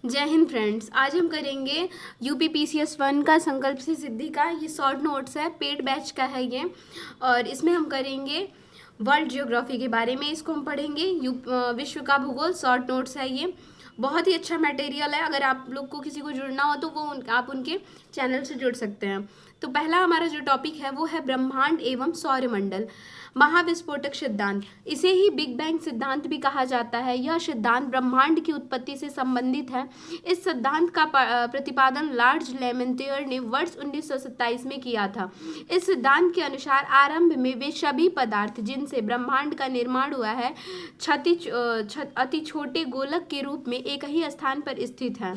जय हिंद फ्रेंड्स। आज हम करेंगे यूपीपीसीएस 1 का संकल्प से सिद्धि का। ये शॉर्ट नोट्स है, पेड बैच का है ये। और इसमें हम करेंगे वर्ल्ड ज्योग्राफी के बारे में। इसको हम पढ़ेंगे। विश्व का भूगोल शॉर्ट नोट्स है ये। बहुत ही अच्छा मटेरियल है। अगर आप लोग को किसी को जुड़ना हो तो आप उनके चैनल से जुड़ सकते हैं। तो पहला हमारा जो टॉपिक है वो है ब्रह्मांड एवं सौरमंडल। महाविस्फोटक सिद्धांत, इसे ही बिग बैंग सिद्धांत भी कहा जाता है। यह सिद्धांत ब्रह्मांड की उत्पत्ति से संबंधित है। इस सिद्धांत का प्रतिपादन लॉर्ड लेमेंटियर ने वर्ष 1927 में किया था। इस सिद्धांत के अनुसार आरंभ में वे सभी पदार्थ जिनसे ब्रह्मांड का निर्माण हुआ है अति छोटे गोलक के रूप में एक ही स्थान पर स्थित है।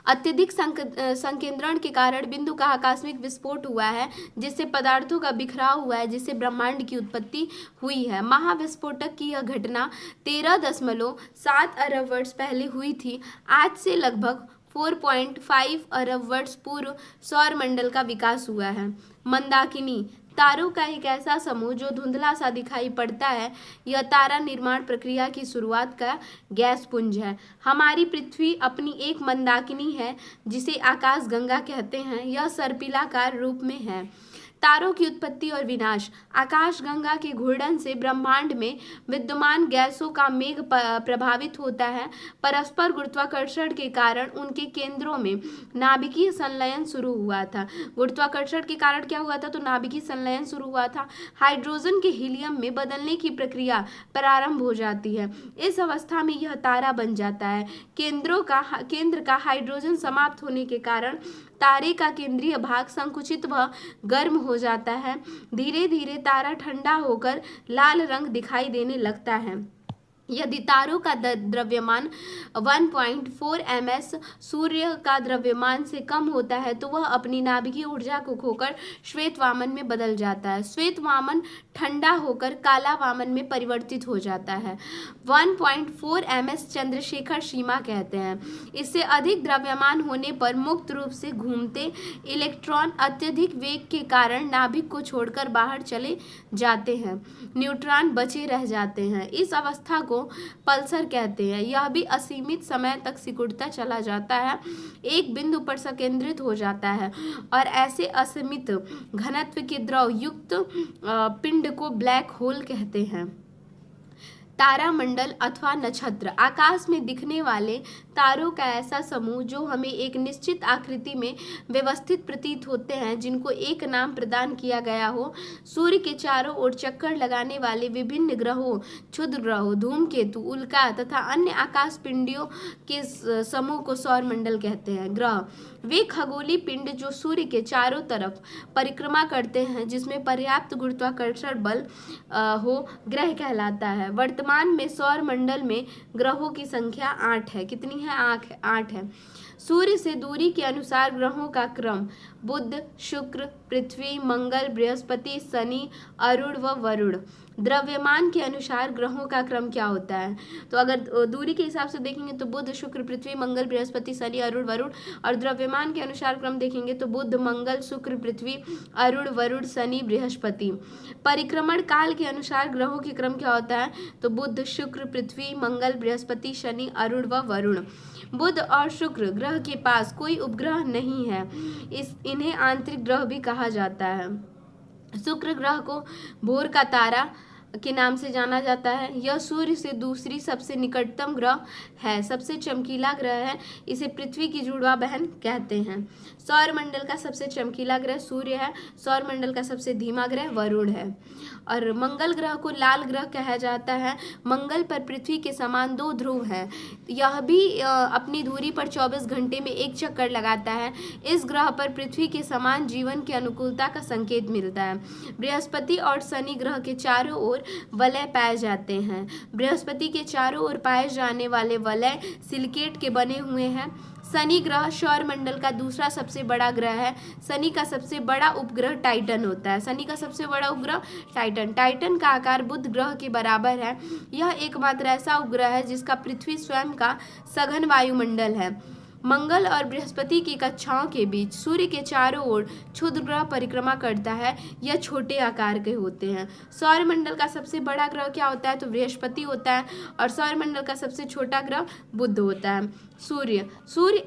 अत्यधिक संकेंद्रण के कारण बिंदु का आकस्मिक विस्फोट हुआ है, जिससे पदार्थों का बिखराव हुआ है, जिससे ब्रह्मांड की उत्पत्ति हुई है। महाविस्फोटक की यह घटना 13.7 अरब वर्ष पहले हुई थी। आज से लगभग 4.5 अरब वर्ष पूर्व सौरमंडल का विकास हुआ है। मंदाकिनी, तारों का एक ऐसा समूह जो धुंधला सा दिखाई पड़ता है। यह तारा निर्माण प्रक्रिया की शुरुआत का गैस पुंज है। हमारी पृथ्वी अपनी एक मंदाकिनी है, जिसे आकाश गंगा कहते हैं। यह सर्पिलाकार रूप में है। तारों की उत्पत्ति और विनाश, आकाश गंगा के घूर्णन से ब्रह्मांड में विद्यमान गैसों का मेघ प्रभावित होता है। परस्पर गुरुत्वाकर्षण के कारण उनके केंद्रों में नाभिकीय संलयन शुरू हुआ था। गुरुत्वाकर्षण के कारण क्या हुआ था? तो नाभिकीय संलयन शुरू हुआ था। हाइड्रोजन के हीलियम में बदलने की प्रक्रिया प्रारंभ हो जाती है। इस अवस्था में यह तारा बन जाता है। केंद्र का हाइड्रोजन समाप्त होने के कारण तारे का केंद्रीय भाग संकुचित व गर्म हो जाता है। धीरे धीरे तारा ठंडा होकर लाल रंग दिखाई देने लगता है। यदि तारों का द्रव्यमान 1.4 ms सूर्य का द्रव्यमान से कम होता है तो वह अपनी नाभिकीय ऊर्जा को खोकर श्वेत वामन में बदल जाता है। श्वेत वामन ठंडा होकर काला वामन में परिवर्तित हो जाता है। 1.4 ms चंद्रशेखर सीमा कहते हैं। इससे अधिक द्रव्यमान होने पर मुक्त रूप से घूमते इलेक्ट्रॉन अत्यधिक वेग के कारण नाभिक को छोड़कर बाहर चले जाते हैं। न्यूट्रॉन बचे रह जाते हैं। इस अवस्था को पल्सर कहते हैं। यह भी असीमित समय तक सिकुड़ता चला जाता है, एक बिंदु पर संकेंद्रित हो जाता है और ऐसे असीमित घनत्व के द्रव युक्त पिंड को ब्लैक होल कहते हैं। तारामंडल अथवा नक्षत्र, आकाश में दिखने वाले तारों का ऐसा समूह जो हमें एक निश्चित आकृति में व्यवस्थित प्रतीत होते हैं, जिनको एक नाम प्रदान किया गया हो। सूर्य के चारों ओर चक्कर लगाने वाले विभिन्न ग्रहों, क्षुद्र ग्रहों, धूमकेतु, उल्का तथा अन्य आकाश पिंडियों के समूह को सौरमंडल कहते हैं। ग्रह, वे खगोलीय पिंड जो सूर्य के चारों तरफ परिक्रमा करते हैं, जिसमें पर्याप्त गुरुत्वाकर्षण बल हो, ग्रह कहलाता है। वर्तमान में सौरमंडल में ग्रहों की संख्या 8 है। कितनी है? 8 है। सूर्य से दूरी के अनुसार ग्रहों का क्रम: बुध, शुक्र, पृथ्वी, मंगल, बृहस्पति, शनि, अरुण व वरुण। द्रव्यमान के अनुसार ग्रहों का क्रम क्या होता है? तो अगर दूरी के हिसाब से देखेंगे तो बुध, शुक्र, पृथ्वी, मंगल, बृहस्पति, शनि, अरुण, वरुण। और द्रव्यमान के अनुसार क्रम देखेंगे तो बुध, मंगल, शुक्र, पृथ्वी, अरुण, वरुण, शनि, बृहस्पति। परिक्रमण काल के अनुसार ग्रहों के क्रम क्या होता है? तो बुध, शुक्र, पृथ्वी, मंगल, बृहस्पति, शनि, अरुण व वरुण। बुध और शुक्र ग्रह के पास कोई उपग्रह नहीं है, इन्हें आंतरिक ग्रह भी कहा जाता है। शुक्र ग्रह को भोर का तारा के नाम से जाना जाता है। यह सूर्य से दूसरी सबसे निकटतम ग्रह है, सबसे चमकीला ग्रह है। इसे पृथ्वी की जुड़वा बहन कहते हैं। सौरमंडल का सबसे चमकीला ग्रह सूर्य है। सौरमंडल का सबसे धीमा ग्रह वरुण है। और मंगल ग्रह को लाल ग्रह कहा जाता है। मंगल पर पृथ्वी के समान 2 ध्रुव हैं। यह भी अपनी दूरी पर 24 घंटे में एक चक्कर लगाता है। इस ग्रह पर पृथ्वी के समान जीवन की अनुकूलता का संकेत मिलता है। बृहस्पति और शनि ग्रह के चारों ओर वलय पाए जाते हैं। बृहस्पति के चारों ओर पाए जाने वाले वलय सिलिकेट के बने हुए हैं। शनि ग्रह सौरमंडल का दूसरा सबसे बड़ा ग्रह है। शनि का सबसे बड़ा उपग्रह टाइटन होता है। शनि का सबसे बड़ा उपग्रह टाइटन का आकार बुध ग्रह के बराबर है। यह एकमात्र ऐसा उपग्रह है जिसका पृथ्वी स्वयं का सघन वायुमंडल है। मंगल और बृहस्पति की कक्षाओं के बीच सूर्य के चारों ओर क्षुद्र ग्रह परिक्रमा करता है। यह छोटे आकार के होते हैं। सौरमंडल का सबसे बड़ा ग्रह क्या होता है? तो बृहस्पति होता है। और सौरमंडल का सबसे छोटा ग्रह बुध होता है। सूर्य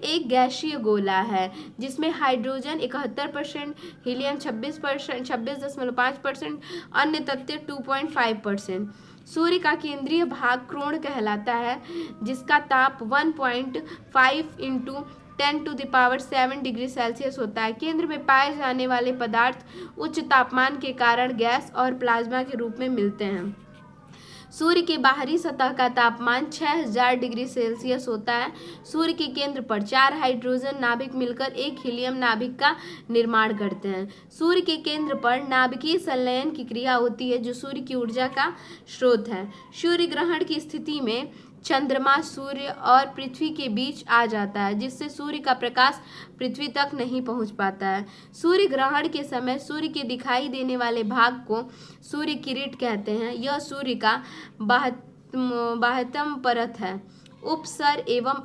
एक गैसीय गोला है जिसमें हाइड्रोजन 71%, हीलियम 26%, 26.5%, अन्य तत्व 2.5%। सूर्य का केंद्रीय भाग क्रोण कहलाता है जिसका ताप 1.5 इंटू 10⁻7 डिग्री सेल्सियस होता है। केंद्र में पाए जाने वाले पदार्थ उच्च तापमान के कारण गैस और प्लाज्मा के रूप में मिलते हैं। सूर्य के बाहरी सतह का तापमान 6000 डिग्री सेल्सियस होता है। सूर्य के केंद्र पर 4 हाइड्रोजन नाभिक मिलकर एक हीलियम नाभिक का निर्माण करते हैं। सूर्य के केंद्र पर नाभिकीय संलयन की क्रिया होती है जो सूर्य की ऊर्जा का स्रोत है। सूर्य ग्रहण की स्थिति में चंद्रमा सूर्य और पृथ्वी के बीच आ जाता है जिससे सूर्य का प्रकाश पृथ्वी तक नहीं पहुंच पाता है। सूर्य ग्रहण के समय सूर्य के दिखाई देने वाले भाग को सूर्य किरीट कहते हैं। यह सूर्य का बाह्यतम परत है। उपसौर एवं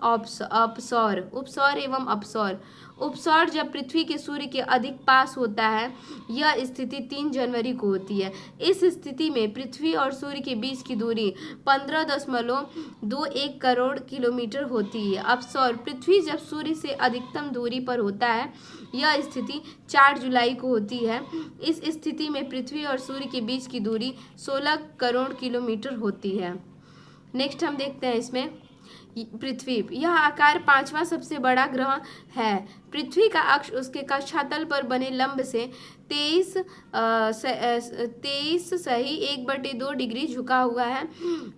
अपसौर। उपसौर जब पृथ्वी के सूर्य के अधिक पास होता है। यह स्थिति 3 जनवरी को होती है। इस स्थिति में पृथ्वी और सूर्य के बीच की दूरी 15.21 करोड़ किलोमीटर होती है। अपसौर पृथ्वी जब सूर्य से अधिकतम दूरी पर होता है। यह स्थिति 4 जुलाई को होती है। इस स्थिति में पृथ्वी और सूर्य के बीच की दूरी 16 करोड़ किलोमीटर होती है। नेक्स्ट हम देखते हैं इसमें पृथ्वी। यह आकार 5वां सबसे बड़ा ग्रह है। पृथ्वी का अक्ष उसके कक्षातल पर बने लंब से 23.1/2 डिग्री झुका हुआ है।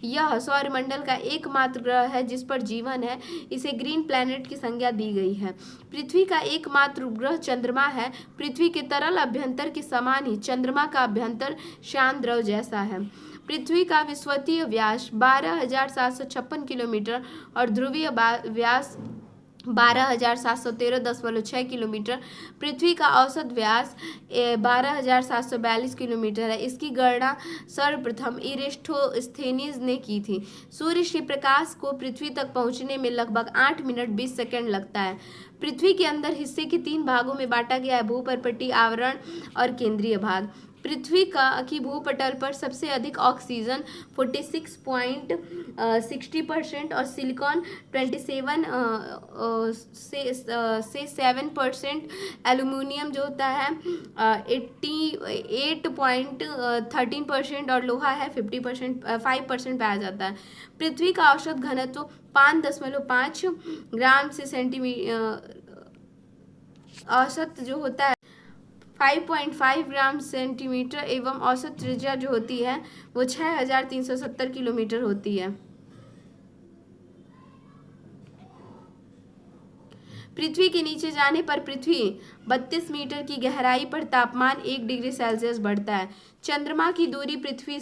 यह सौरमंडल का एकमात्र ग्रह है जिस पर जीवन है। इसे ग्रीन प्लैनेट की संज्ञा दी गई है। पृथ्वी का एकमात्र उपग्रह चंद्रमा है। पृथ्वी के तरल अभ्यंतर के समान ही चंद्रमा का अभ्यंतर शांत द्रव जैसा है। पृथ्वी का विषुवतीय व्यास 12,756 किलोमीटर और ध्रुवीय व्यास 12,713.6 किलोमीटर। पृथ्वी का औसत व्यास 12,742 किलोमीटर है। इसकी गणना सर्वप्रथम इरेस्टोस्थेनीज ने की थी। सूर्य के प्रकाश को पृथ्वी तक पहुंचने में लगभग 8 मिनट 20 सेकंड लगता है। पृथ्वी के अंदर हिस्से के 3 भागों में बांटा गया है, भूपर्पटी, आवरण और केंद्रीय भाग। पृथ्वी की भूपटल पर सबसे अधिक ऑक्सीजन 46.60% और सिलिकॉन 27 से 7%, एल्यूमिनियम जो होता है 88.13% और लोहा है 5% पाया जाता है। पृथ्वी का औसत घनत्व 5.5 ग्राम से सेंटीमीटर, औसत जो होता है 5.5 ग्राम सेंटीमीटर एवं औसत त्रिज्या जो होती है वो 6370 किलोमीटर होती है। पृथ्वी के नीचे जाने पर पृथ्वी 32 मीटर की गहराई पर तापमान 1 डिग्री सेल्सियस बढ़ता है। चंद्रमा की दूरी पृथ्वी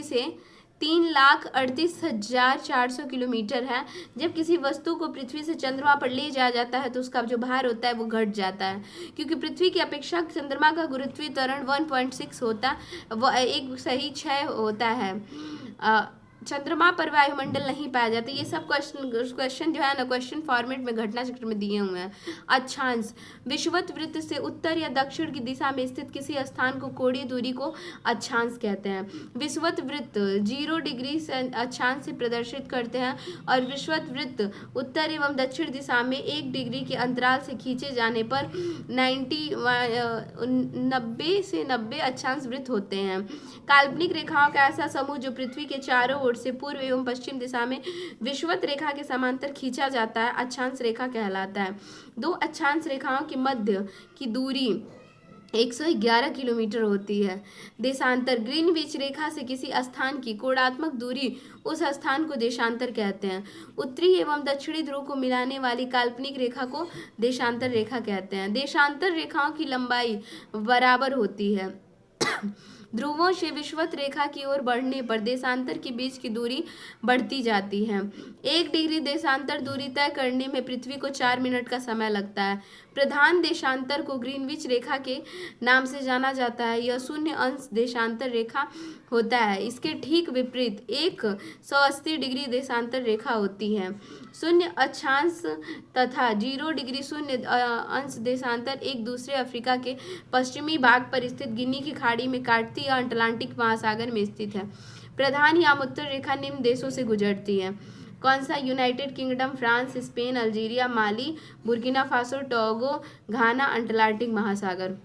से 3,38,400 किलोमीटर है। जब किसी वस्तु को पृथ्वी से चंद्रमा पर ले जाया जाता है तो उसका जो भार होता है वो घट जाता है, क्योंकि पृथ्वी की अपेक्षा चंद्रमा का गुरुत्वीय त्वरण 1.6 होता है, वह एक सही 6 होता है। चंद्रमा पर वायुमंडल नहीं पाया जाता। ये सब क्वेश्चन जो है ना क्वेश्चन फॉर्मेट में घटना चक्र में दिए हुए हैं। अक्षांश विषुवत वृत्त से उत्तर या दक्षिण की दिशा में स्थित किसी स्थान को कोणीय दूरी को अक्षांश कहते हैं। विषुवत वृत्त 0 डिग्री अक्षांश से प्रदर्शित करते हैं और विषुवत वृत्त उत्तर एवं दक्षिण दिशा में 1 डिग्री के अंतराल से खींचे जाने पर 90 से 90 अक्षांश वृत्त होते हैं। काल्पनिक रेखाओं का ऐसा समूह जो पृथ्वी के चारों ओर से पूर्व एवं पश्चिम दिशा में विषुवत रेखा के समांतर खींचा जाता है अक्षांश रेखा कहलाता है। 2 अक्षांश रेखाओं के मध्य की दूरी 111 किलोमीटर होती है। देशांतर ग्रीनविच रेखा से किसी स्थान की कोणात्मक दूरी उस स्थान को देशांतर कहते हैं। उत्तरी एवं दक्षिणी ध्रुव को मिलाने वाली काल्पनिक रेखा को देशांतर रेखा कहते हैं। देशांतर रेखाओं की लंबाई बराबर होती है। ध्रुवों से विषुवत रेखा की ओर बढ़ने पर देशांतर के बीच की दूरी बढ़ती जाती है। 1 डिग्री देशांतर दूरी तय करने में पृथ्वी को 4 मिनट का समय लगता है। प्रधान देशांतर को ग्रीनविच रेखा के नाम से जाना जाता है। यह 0 अंश देशांतर रेखा होता है। इसके ठीक विपरीत एक 180 डिग्री देशांतर रेखा होती है। 0 अक्षांश तथा 0 डिग्री 0 अंश देशांतर एक दूसरे अफ्रीका के पश्चिमी भाग पर स्थित गिनी की खाड़ी में काटती और अटलांटिक महासागर में स्थित है। प्रधान यामुत्तर रेखा निम्न देशों से गुजरती है। कौन सा? United Kingdom, France, Spain, Algeria, Mali, Burkina Faso, Togo, Ghana, Atlantic महासागर।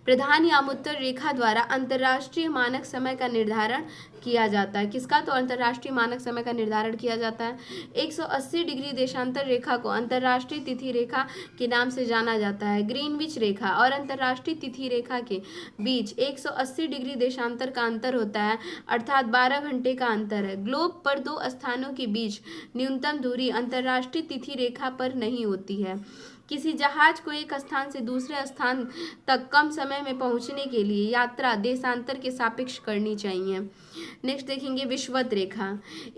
प्रधान यामुत्तर रेखा द्वारा अंतर्राष्ट्रीय मानक समय का निर्धारण किया जाता है। किसका? तो अंतर्राष्ट्रीय मानक समय का निर्धारण किया जाता है। 180 डिग्री देशांतर रेखा को अंतर्राष्ट्रीय तिथि रेखा के नाम से जाना जाता है। ग्रीनविच रेखा और अंतर्राष्ट्रीय तिथि रेखा के बीच 180 डिग्री देशांतर का अंतर होता है, अर्थात 12 घंटे का अंतर है। ग्लोब पर 2 स्थानों के बीच न्यूनतम दूरी अंतर्राष्ट्रीय तिथि रेखा पर नहीं होती है। किसी जहाज को एक स्थान से दूसरे स्थान तक कम समय में पहुंचने के लिए यात्रा देशांतर के सापेक्ष करनी चाहिए। नेक्स्ट देखेंगे विषुवत रेखा।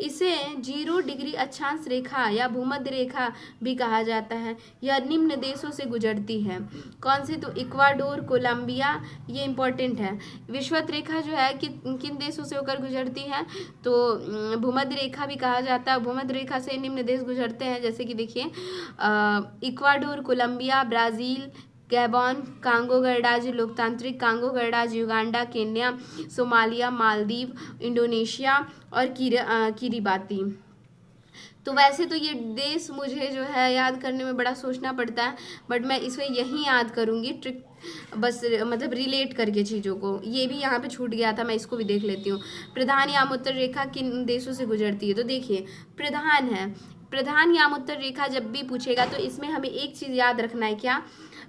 इसे 0 डिग्री अक्षांश रेखा या भूमध्य रेखा भी कहा जाता है। यह निम्न देशों से गुजरती है। कौन से? तो इक्वाडोर, कोलंबिया, ये इंपॉर्टेंट है। विषुवत रेखा जो है किन देशों से होकर गुजरती है? तो भूमध्य रेखा भी कहा जाता है। भूमध्य रेखा से निम्न देश गुजरते हैं, जैसे कि देखिए Ecuador, Colombia, Brazil, Gabon, Congo गणराज्य, लोकतांत्रिक कांगो गणराज्य, Uganda, Kenya, Somalia, Maldives, Indonesia और किरिबाती। तो वैसे तो ये देश मुझे जो है याद करने में बड़ा सोचना पड़ता है, बट मैं इसमें यही याद करूँगी ट्रिक, बस मतलब रिलेट करके चीज़ों को। ये भी यहाँ पे छूट गया था, मैं इसको भी देख लेती हूँ। प्रधान यामुत्तर रेखा किन देशों से गुजरती है? तो देखिए प्रधान है। प्रधान यामुत्तर रेखा जब भी पूछेगा तो इसमें हमें एक चीज़ याद रखना है। क्या?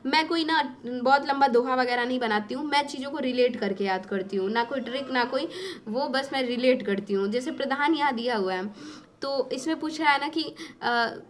मैं कोई ना बहुत लंबा दोहा वगैरह नहीं बनाती हूँ, मैं चीज़ों को रिलेट करके याद करती हूँ, ना कोई ट्रिक ना कोई वो, बस मैं रिलेट करती हूँ। जैसे प्रधान यहाँ दिया हुआ है तो इसमें पूछ रहा है ना कि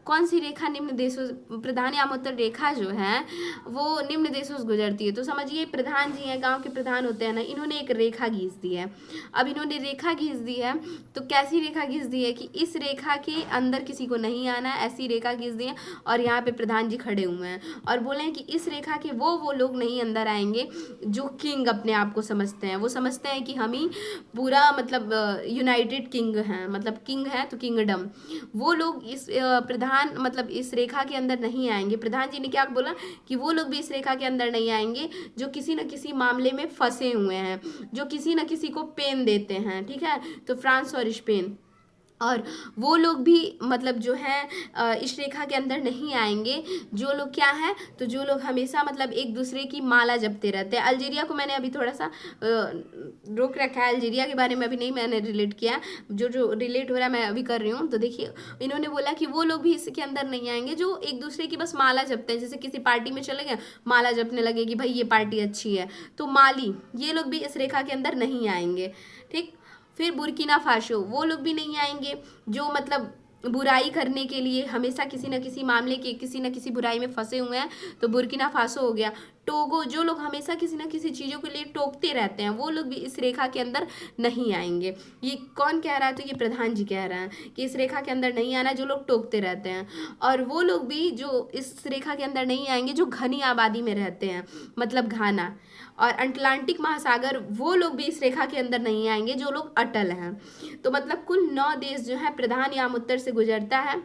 कौन सी रेखा निम्न देशों, प्रधान यामुत्तर रेखा जो है वो निम्न देशों से गुजरती है। तो समझिए प्रधान जी हैं, गांव के प्रधान होते हैं ना, इन्होंने एक रेखा खींच दी है। अब इन्होंने रेखा खींच दी है तो कैसी रेखा खींच दी है कि इस रेखा के अंदर किसी को नहीं आना है, ऐसी रेखा खींच दी है। और यहाँ पे प्रधान जी खड़े हुए हैं और बोले हैं कि इस रेखा के वो लोग नहीं अंदर आएंगे जो किंग अपने आप को समझते हैं। वो समझते हैं कि हम ही पूरा मतलब यूनाइटेड किंग हैं, मतलब किंग है तो किंगडम। वो लोग इस प्रधान मतलब इस रेखा के अंदर नहीं आएंगे। प्रधान जी ने क्या बोला कि वो लोग भी इस रेखा के अंदर नहीं आएंगे जो किसी न किसी मामले में फंसे हुए हैं, जो किसी न किसी को पेन देते हैं। ठीक है, तो फ्रांस और स्पेन, और वो लोग भी मतलब जो है इस रेखा के अंदर नहीं आएंगे जो लोग क्या है, तो जो लोग हमेशा मतलब एक दूसरे की माला जपते रहते हैं। अल्जीरिया को मैंने अभी थोड़ा सा रोक रखा है, अल्जीरिया के बारे में अभी नहीं मैंने रिलेट किया, जो रिलेट हो रहा है मैं अभी कर रही हूँ। तो देखिए इन्होंने बोला कि वो लोग भी इसके अंदर नहीं आएंगे जो एक दूसरे की बस माला जपते हैं। जैसे किसी पार्टी में चले गए, माला जपने लगे कि भाई ये पार्टी अच्छी है, तो माली ये लोग भी इस रेखा के अंदर नहीं आएंगे। ठीक, फिर बुर्किना फासो, वो लोग भी नहीं आएंगे जो मतलब बुराई करने के लिए हमेशा किसी न किसी मामले के किसी न किसी बुराई में फंसे हुए हैं, तो बुर्किना फासो हो गया। टोगो, जो लोग हमेशा किसी न किसी चीज़ों के लिए टोकते रहते हैं, वो लोग भी इस रेखा के अंदर नहीं आएंगे। ये कौन कह रहा है? तो ये प्रधान जी कह रहे हैं कि इस रेखा के अंदर नहीं आना जो लोग टोकते रहते हैं। और वो लोग भी जो इस रेखा के अंदर नहीं आएंगे जो घनी आबादी में रहते हैं, मतलब घाना और अटलांटिक महासागर, वो लोग भी इस रेखा के अंदर नहीं आएंगे जो लोग अटल हैं। तो मतलब कुल 9 देश जो है प्रधान यामुत्तर से गुजरता है।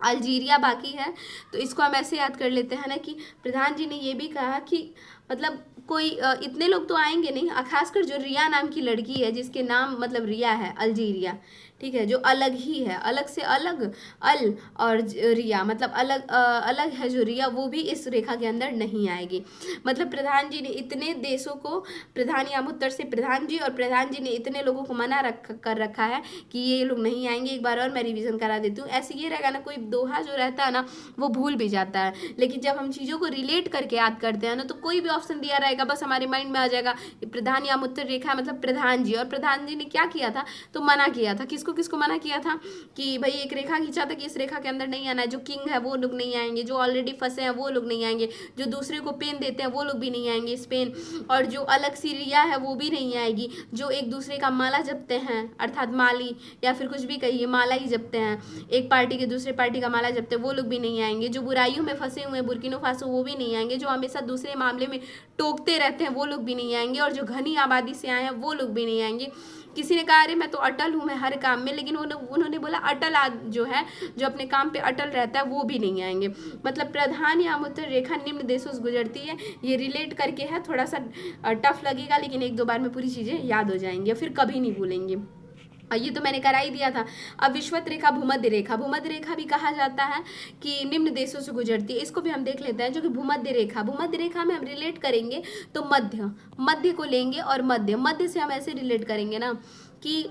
अल्जीरिया बाकी है, तो इसको हम ऐसे याद कर लेते हैं ना कि प्रधान जी ने ये भी कहा कि मतलब कोई इतने लोग तो आएंगे नहीं, खासकर जो रिया नाम की लड़की है जिसके नाम मतलब रिया है, अल्जीरिया, ठीक है, जो अलग ही है, अलग से अलग, अल और रिया मतलब अलग अलग है जो रिया, वो भी इस रेखा के अंदर नहीं आएगी। मतलब प्रधान जी ने इतने देशों को, प्रधान यामुत्तर से प्रधान जी और प्रधान जी ने इतने लोगों को मना कर रखा है कि ये लोग नहीं आएंगे। एक बार और मैं रिवीजन करा देती हूँ। ऐसे ये रहेगा ना, कोई दोहा जो रहता है ना वो भूल भी जाता है, लेकिन जब हम चीज़ों को रिलेट करके याद करते हैं ना तो कोई भी ऑप्शन दिया रहेगा बस हमारे माइंड में आ जाएगा प्रधान या उत्तर रेखा मतलब प्रधान जी। और प्रधान जी ने क्या किया था, तो मना किया था। किसको किसको मना किया था कि भाई एक रेखा खींचा था कि इस रेखा के अंदर नहीं आना है, जो किंग है वो लोग नहीं आएंगे, जो ऑलरेडी फंसे हैं वो लोग नहीं आएंगे, जो दूसरे को पेन देते हैं वो लोग भी नहीं आएंगे इस पेन, और जो अलग सी रिया है वो भी नहीं आएगी, जो एक दूसरे का माला जपते हैं अर्थात माली या फिर कुछ भी कहिए माला ही जपते हैं, एक पार्टी के दूसरे पार्टी का माला जपते हैं वो लोग भी नहीं आएंगे, जो बुराइयों में फंसे हुए हैं बुर्किनो फासो वो भी नहीं आएंगे, जो हमेशा दूसरे मामले में टोकते रहते हैं वो लोग भी नहीं आएंगे, और जो घनी आबादी से आए हैं वो लोग भी नहीं आएंगे। किसी ने कहा अरे मैं तो अटल हूँ मैं हर काम में, लेकिन उन्होंने बोला अटल जो है जो अपने काम पे अटल रहता है वो भी नहीं आएंगे। मतलब प्रधान या उत्तर रेखा निम्न देशों से गुजरती है। ये रिलेट करके है, थोड़ा सा टफ लगेगा लेकिन एक दो बार में पूरी चीज़ें याद हो जाएंगी, फिर कभी नहीं भूलेंगे। ये तो मैंने करा ही दिया था। अब विषुवत रेखा भूमध्य रेखा, भूमध्य रेखा भी कहा जाता है कि निम्न देशों से गुजरती है, इसको भी हम देख लेते हैं। जो कि भूमध्य रेखा, भूमध्य रेखा में हम रिलेट करेंगे तो मध्य को लेंगे, और मध्य से हम ऐसे रिलेट करेंगे ना कि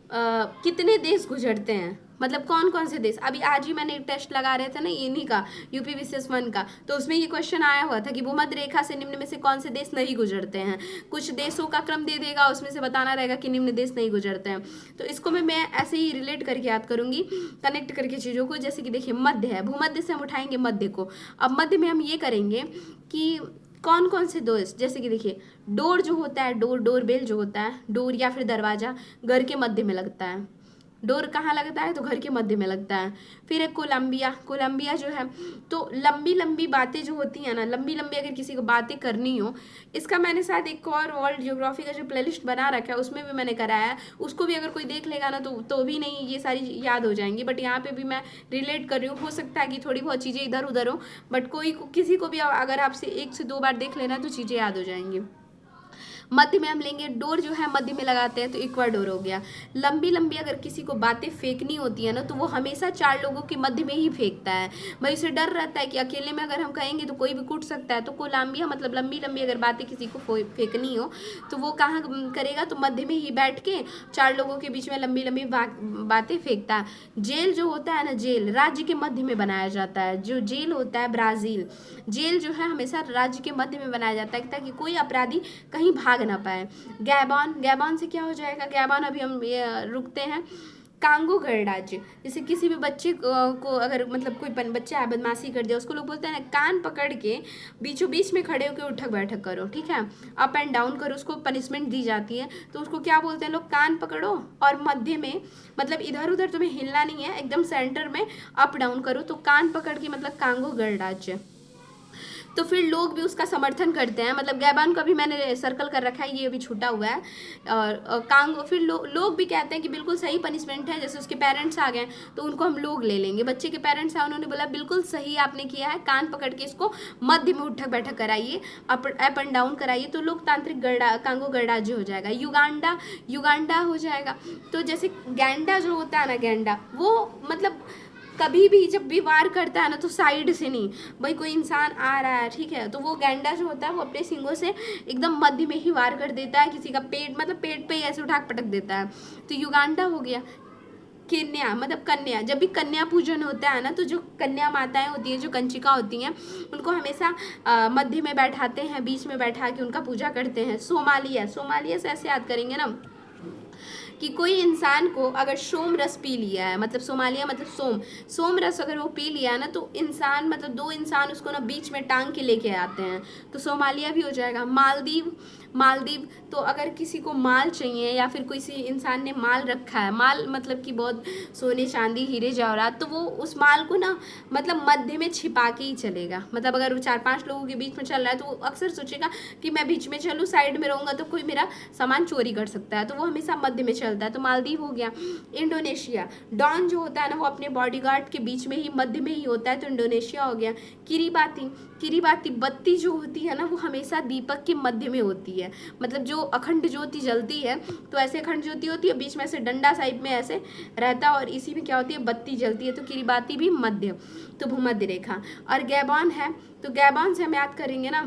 कितने देश गुजरते हैं, मतलब कौन कौन से देश। अभी आज ही मैंने एक टेस्ट लगा रहे थे ना इन्हीं का UPBCS 1 का, तो उसमें ये क्वेश्चन आया हुआ था कि भूमध्य रेखा से निम्न में से कौन से देश नहीं गुजरते हैं। कुछ देशों का क्रम दे देगा, उसमें से बताना रहेगा कि निम्न देश नहीं गुजरते हैं। तो इसको मैं ऐसे ही रिलेट करके याद करूंगी, कनेक्ट करके चीज़ों को। जैसे कि देखिए मध्य है, भूमध्य से हम उठाएंगे मध्य को। अब मध्य में हम ये करेंगे कि कौन कौन से देश, जैसे कि देखिए डोर जो होता है, डोर बेल जो होता है, डोर या फिर दरवाजा घर के मध्य में लगता है। डोर कहाँ लगता है, तो घर के मध्य में लगता है। फिर एक कोलंबिया, कोलंबिया जो है, तो लंबी लंबी बातें जो होती हैं ना, लंबी लंबी अगर किसी को बातें करनी हो, इसका मैंने शायद एक और वर्ल्ड ज्योग्राफी का जो प्लेलिस्ट बना रखा है उसमें भी मैंने कराया है, उसको भी अगर कोई देख लेगा ना तो भी नहीं ये सारी याद हो जाएंगी। बट यहाँ पे भी मैं रिलेट कर रही हूँ, हो सकता है कि थोड़ी बहुत चीज़ें इधर उधर हो, बट किसी को भी अगर आपसे 1 से 2 बार देख लेना तो चीज़ें याद हो जाएंगी। मध्य में हम लेंगे डोर जो है मध्य में लगाते हैं तो इक्वाडोर हो गया। लंबी लंबी अगर किसी को बातें फेंकनी होती है ना तो वो हमेशा 4 लोगों के मध्य में ही फेंकता है। भाई उसे डर रहता है कि अकेले में अगर हम कहेंगे तो कोई भी कूट सकता है। तो कोलंबिया मतलब लंबी लंबी अगर बातें किसी को फेंकनी हो तो वो कहाँ करेगा, तो मध्य में ही बैठ के 4 लोगों के बीच में लंबी लंबी बातें फेंकता है। जेल जो होता है ना, जेल राज्य के मध्य में बनाया जाता है। जो जेल होता है ब्राज़ील, जेल जो है हमेशा राज्य के मध्य में बनाया जाता है ताकि कोई अपराधी कहीं भाग ना पाए। गैबॉन, गैबॉन से क्या हो जाएगा, गैबॉन अभी हम रुकते हैं। कांगो गणराज्य, जैसे किसी भी बच्चे को अगर मतलब कोई बच्चा है बदमाशी कर दिया, उसको लोग बोलते हैं ना कान पकड़ के बीचों बीच में खड़े होकर उठक बैठक करो, ठीक है, अप एंड डाउन करो, उसको पनिशमेंट दी जाती है। तो उसको क्या बोलते हैं लोग, कान पकड़ो और मध्य में मतलब इधर उधर तुम्हें हिलना नहीं है, एकदम सेंटर में अप डाउन करो, तो कान पकड़ के मतलब कांगो गणराज्य। तो फिर लोग भी उसका समर्थन करते हैं। मतलब गैबान का भी मैंने सर्कल कर रखा है, ये अभी छूटा हुआ है। और कांगो फिर लोग भी कहते हैं कि बिल्कुल सही पनिशमेंट है। जैसे उसके पेरेंट्स आ गए तो उनको हम लोग ले लेंगे। बच्चे के पेरेंट्स आए, उन्होंने बोला बिल्कुल सही आपने किया है, कान पकड़ के इसको मध्य में उठक बैठक कराइए, अप एंड डाउन कराइए, तो लोकतांत्रिक कांगो गणराज्य हो जाएगा। युगांडा हो जाएगा। तो जैसे गैंडा जो होता है ना, गैंडा वो मतलब कभी भी जब भी वार करता है ना तो साइड से नहीं, भाई कोई इंसान आ रहा है, ठीक है, तो वो गैंडा जो होता है वो अपने सींगों से एकदम मध्य में ही वार कर देता है, किसी का पेट मतलब पेट पे ही ऐसे उठा पटक देता है। तो युगांडा हो गया। कन्या मतलब कन्या, जब भी कन्या पूजन होता है ना तो जो कन्या माताएं होती हैं, जो कंचिका होती हैं, उनको हमेशा मध्य में बैठाते हैं, बीच में बैठा के उनका पूजा करते हैं। सोमालिया से ऐसे याद करेंगे ना कि कोई इंसान को अगर सोम रस पी लिया है, मतलब सोमालिया मतलब सोम रस अगर वो पी लिया है ना तो इंसान मतलब 2 इंसान उसको ना बीच में टांग के लेके आते हैं, तो सोमालिया भी हो जाएगा। मालदीव तो अगर किसी को माल चाहिए या फिर किसी इंसान ने माल रखा है, माल मतलब कि बहुत सोने चांदी हीरे जवाहरात, तो वो उस माल को ना मतलब मध्य में छिपा के ही चलेगा। मतलब अगर वो 4-5 लोगों के बीच में चल रहा है तो वो अक्सर सोचेगा कि मैं बीच में चलूँ, साइड में रहूँगा तो कोई मेरा सामान चोरी कर सकता है, तो वो हमेशा मध्य में चलता है। तो मालदीव हो गया। इंडोनेशिया, डॉन जो होता है ना वो अपने बॉडीगार्ड के बीच में ही मध्य में ही होता है, तो इंडोनेशिया हो गया। किरीबाती बत्ती जो होती है ना वो हमेशा दीपक के मध्य में होती है, मतलब जो अखंड ज्योति जलती है तो ऐसे अखंड ज्योति होती है, बीच में ऐसे डंडा साइड में ऐसे रहता है और इसी में क्या होती है, बत्ती जलती है, तो किरीबाती भी मध्य, तो भूमध्य रेखा। और गैबॉन है, तो गैबॉन से हम याद करेंगे ना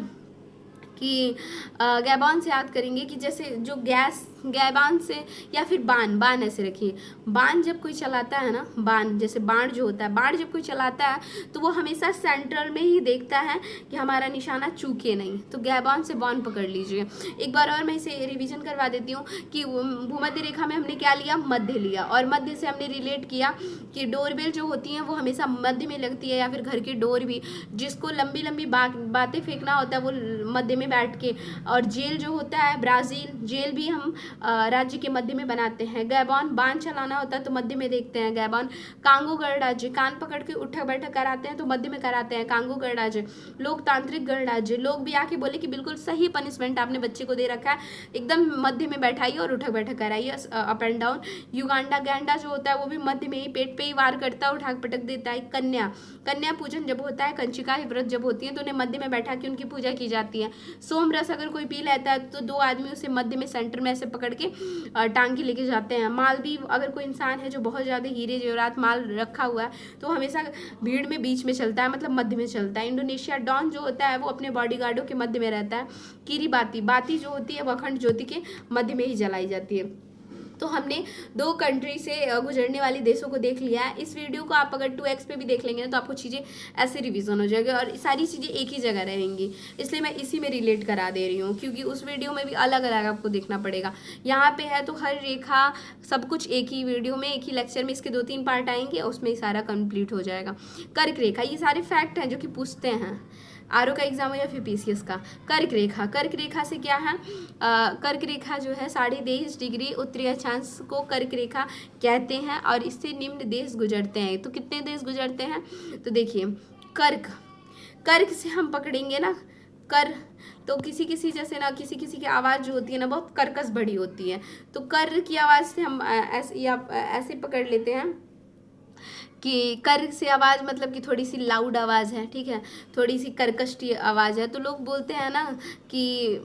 कि गैबॉन से याद करेंगे कि जैसे जो गैस गैबान से, या फिर बाण ऐसे रखिए। बाण जब कोई चलाता है ना, बाण जैसे बाण जो होता है, बाण जब कोई चलाता है तो वो हमेशा सेंट्रल में ही देखता है कि हमारा निशाना चूके नहीं। तो गैबान से बॉन पकड़ लीजिए। एक बार और मैं इसे रिवीजन करवा देती हूँ कि भूमध्य रेखा में हमने क्या लिया, मध्य लिया, और मध्य से हमने रिलेट किया कि डोरबेल जो होती हैं वो हमेशा मध्य में लगती है, या फिर घर की डोर भी, जिसको लंबी लंबी बातें फेंकना होता है वो मध्य में बैठ के। और जेल जो होता है ब्राज़ील, जेल भी हम राज्य के मध्य में बनाते हैं। गैबॉन बाण चलाना होता है तो मध्य में देखते हैं गैबॉन। कांगो गणराज्य, कान पकड़ के उठक बैठक कराते हैं तो मध्य में कराते हैं कांगो गणराज्य। लोकतांत्रिक गणराज्य, लोग भी आके बोले कि बिल्कुल सही पनिशमेंट आपने बच्चे को दे रखा है, एकदम मध्य में बैठाइए और उठक बैठक कराइए, अप एंड डाउन। युगांडा, गैंडा जो होता है वो भी मध्य में ही पेट पे ही वार करता है, उठक पटक देता है। कन्या, कन्या पूजन जब होता है, कंचिका व्रत जब होती है तो उन्हें मध्य में बैठा के उनकी पूजा की जाती है। सोमरस अगर कोई पी लेता है तो दो आदमी उसे मध्य में सेंटर में ऐसे पकड़ के टांग के लेके जाते हैं। मालदीव, अगर कोई इंसान है जो बहुत ज़्यादा हीरे जेवरात माल रखा हुआ है तो हमेशा भीड़ में बीच में चलता है, मतलब मध्य में चलता है। इंडोनेशिया, डॉन जो होता है वो अपने बॉडीगार्डों के मध्य में रहता है। किरीबाती, बाती जो होती है वो अखंड ज्योति के मध्य में ही जलाई जाती है। तो हमने 2 कंट्री से गुजरने वाले देशों को देख लिया है। इस वीडियो को आप अगर 2x पे भी देख लेंगे ना तो आपको चीज़ें ऐसे रिवीजन हो जाएगी और सारी चीज़ें एक ही जगह रहेंगी, इसलिए मैं इसी में रिलेट करा दे रही हूँ, क्योंकि उस वीडियो में भी अलग अलग आपको देखना पड़ेगा। यहाँ पे है तो हर रेखा सब कुछ एक ही वीडियो में, एक ही लेक्चर में इसके 2-3 पार्ट आएंगे, उसमें सारा कंप्लीट हो जाएगा। कर्क रेखा, ये सारे फैक्ट हैं जो कि पूछते हैं आरओ का एग्जाम हो या फिर पीसीएस का। कर्क रेखा, कर्क रेखा से क्या है, कर्क रेखा जो है 23.5 डिग्री उत्तरी अक्षांश को कर्क रेखा कहते हैं और इससे निम्न देश गुजरते हैं। तो कितने देश गुजरते हैं, तो देखिए कर्क, कर्क से हम पकड़ेंगे ना कर, तो किसी किसी जैसे ना किसी किसी की आवाज़ जो होती है ना बहुत कर्कश बड़ी होती है, तो कर की आवाज़ से हम ऐसे पकड़ लेते हैं कि कर से आवाज़ मतलब कि थोड़ी सी लाउड आवाज़ है, ठीक है, थोड़ी सी कर्कश आवाज़ है, तो लोग बोलते हैं ना कि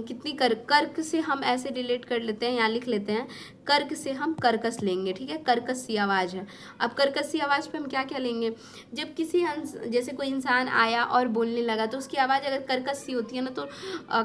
कितनी कर्क से हम ऐसे रिलेट कर लेते हैं, यहाँ लिख लेते हैं कर्क से हम कर्कश लेंगे, ठीक है, कर्कश सी आवाज़ है। अब कर्कश सी आवाज़ पे हम क्या क्या लेंगे, जब किसी जैसे कोई इंसान आया और बोलने लगा तो उसकी आवाज़ अगर कर्कश सी होती है ना, तो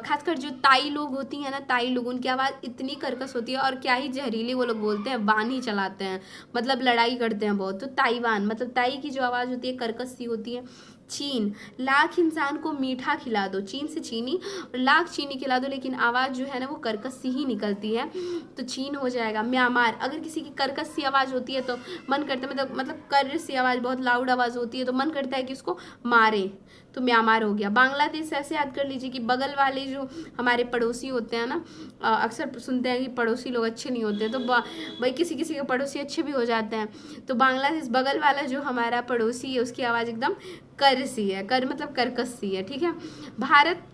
खासकर जो ताई लोग होती हैं ना, ताई लोग, उनकी आवाज़ इतनी कर्कश होती है और क्या ही जहरीली वो लोग बोलते हैं, बाण ही चलाते हैं, मतलब लड़ाई करते हैं बहुत। तो ताइवान मतलब ताई की जो आवाज़ होती है कर्कश सी होती है। चीन, लाख इंसान को मीठा खिला दो, चीन से चीनी, लाख चीनी खिला दो लेकिन आवाज़ जो है ना वो कर्कश सी ही निकलती है, तो चीन हो जाएगा। म्यांमार, अगर किसी की कर्कश सी आवाज़ होती है तो मन करता है, मतलब कर सी आवाज़, बहुत लाउड आवाज़ होती है तो मन करता है कि उसको मारें, तो म्यांमार हो गया। बांग्लादेश ऐसे याद कर लीजिए कि बगल वाले जो हमारे पड़ोसी होते हैं ना, अक्सर सुनते हैं कि पड़ोसी लोग अच्छे नहीं होते, तो भाई किसी किसी के पड़ोसी अच्छे भी हो जाते हैं, तो बांग्लादेश बगल वाला जो हमारा पड़ोसी है उसकी आवाज़ एकदम कर सी है, कर मतलब कर्कश सी है, ठीक है। भारत,